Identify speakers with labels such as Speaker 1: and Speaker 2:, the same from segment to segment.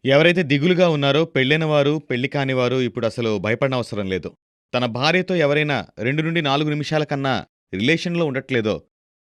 Speaker 1: ఎవరైతే దిగులుగా ఉన్నారో పెళ్ళైన వారు, పెళ్లి కానివారు ఇప్పుడసలు భయపడనవసరం లేదు. తన భార్యతో ఎవరైనా 2-4 నిమిషాల కన్నా రిలేషన్‌లో ఉండట్లేదో,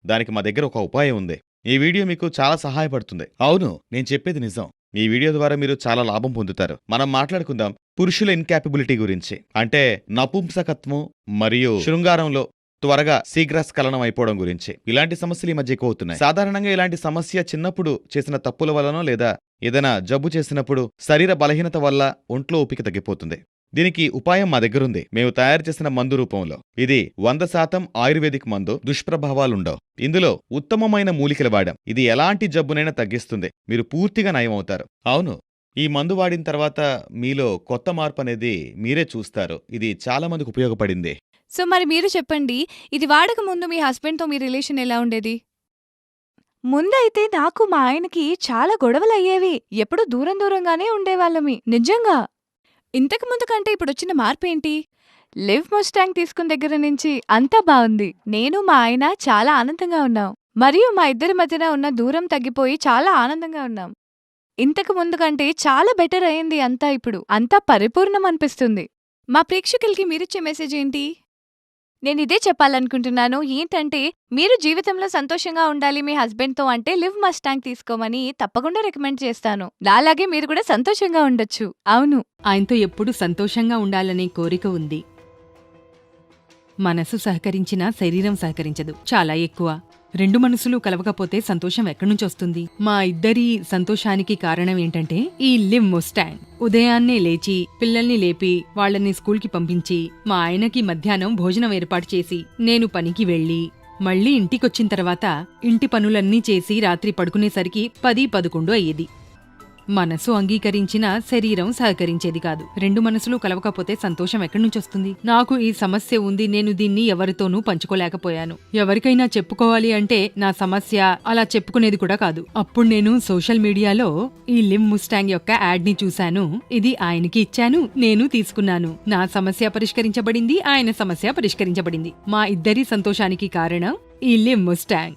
Speaker 1: దానికి మా దగ్గర ఒక ఉపాయం ఉంది. ఈ వీడియో మీకు చాలా సహాయపడుతుంది. అవును, నేను చెప్పేది నిజం. ఈ వీడియో ద్వారా మీరు చాలా లాభం పొందుతారు. మనం మాట్లాడుకుందాం పురుషుల ఇన్‌కాపబిలిటీ గురించి. అంటే నపుంసకత్వం మరియు శృంగారంలో త్వరగా శీఘ్రస్ఖలనం అయిపోవడం గురించి. ఇలాంటి సమస్యలు ఈ మధ్య ఎక్కువవుతున్నాయి. సాధారణంగా ఇలాంటి సమస్య చిన్నప్పుడు చేసిన తప్పుల వల్లనో లేదా ఏదైనా జబ్బు చేసినప్పుడు శరీర బలహీనత వల్ల ఒంట్లో ఓపిక తగ్గిపోతుంది. దీనికి ఉపాయం మా దగ్గరుంది. మేము తయారు చేసిన మందు రూపంలో. ఇది 100% ఆయుర్వేదిక్ మందు. దుష్ప్రభావాలుండవు. ఇందులో ఉత్తమమైన మూలికలు వాడాం. ఇది ఎలాంటి జబ్బునైనా తగ్గిస్తుంది. మీరు పూర్తిగా నయమవుతారు. అవును, ఈ మందు వాడిన తర్వాత మీలో కొత్త మార్పనేది మీరే చూస్తారు. ఇది చాలా మందికి ఉపయోగపడింది.
Speaker 2: సో మరి మీరు చెప్పండి, ఇది వాడక ముందు మీ హస్బెండ్‌తో మీ రిలేషన్ ఎలా ఉండేది? ముందైతే నాకు మా ఆయనకి చాలా గొడవలయ్యేవి. ఎప్పుడూ దూరం దూరంగానే ఉండేవాళ్ళమి. నిజంగా. ఇంతకు ముందు కంటే ఇప్పుడొచ్చిన మార్పేంటి? లివ్ ముస్టాంగ్ తీసుకున్న దగ్గర నుంచి అంతా బావుంది. నేను మా ఆయన చాలా ఆనందంగా ఉన్నాం. మరియు మా ఇద్దరి మధ్యన ఉన్న దూరం తగ్గిపోయి చాలా ఆనందంగా ఉన్నాం. ఇంతకు ముందు కంటే చాలా బెటర్ అయింది అంతా ఇప్పుడు. అంతా పరిపూర్ణం అనిపిస్తుంది. మా ప్రేక్షకులకి మీరిచ్చే మెసేజ్ ఏంటి? నేనిదే చెప్పాలనుకుంటున్నాను. ఏంటంటే, మీరు జీవితంలో సంతోషంగా ఉండాలి మీ హస్బెండ్‌తో అంటే లివ్ మస్టాంగ్ తీసుకోమని తప్పకుండా రికమెండ్ చేస్తాను. నాలాగే మీరు కూడా సంతోషంగా ఉండొచ్చు. అవును.
Speaker 3: ఆయనతో ఎప్పుడూ సంతోషంగా ఉండాలనే కోరిక ఉంది. మనసు సహకరించినా శరీరం సహకరించదు. చాలా ఎక్కువ. రెండు మనసులు కలవకపోతే సంతోషం ఎక్కడ్నుంచొస్తుంది? మా ఇద్దరి సంతోషానికి కారణం ఏంటంటే ఈ లివ్ ముస్టాంగ్. ఉదయాన్నే లేచి పిల్లల్ని లేపి వాళ్ళని స్కూల్కి పంపించి మా ఆయనకి మధ్యాహ్నం భోజనం ఏర్పాటు చేసి నేను పనికి వెళ్ళి మళ్ళీ ఇంటికొచ్చిన తర్వాత ఇంటి పనులన్నీ చేసి రాత్రి పడుకునేసరికి 10-11 అయ్యేది. మనసు అంగీకరించినా శరీరం సహకరించేది కాదు. రెండు మనసులు కలవకపోతే సంతోషం ఎక్కడ్నుంచొస్తుంది? నాకు ఈ సమస్య ఉంది. నేను దీన్ని ఎవరితోనూ పంచుకోలేకపోయాను. ఎవరికైనా చెప్పుకోవాలి అంటే నా సమస్య అలా చెప్పుకునేది కూడా కాదు. అప్పుడు నేను సోషల్ మీడియాలో ఈ లివ్ ముస్టాంగ్ యొక్క యాడ్ ని చూశాను. ఇది ఆయనకి ఇచ్చాను, నేను తీసుకున్నాను. నా సమస్య పరిష్కరించబడింది, ఆయన సమస్య పరిష్కరించబడింది. మా ఇద్దరి సంతోషానికి కారణం ఈ లివ్ ముస్టాంగ్.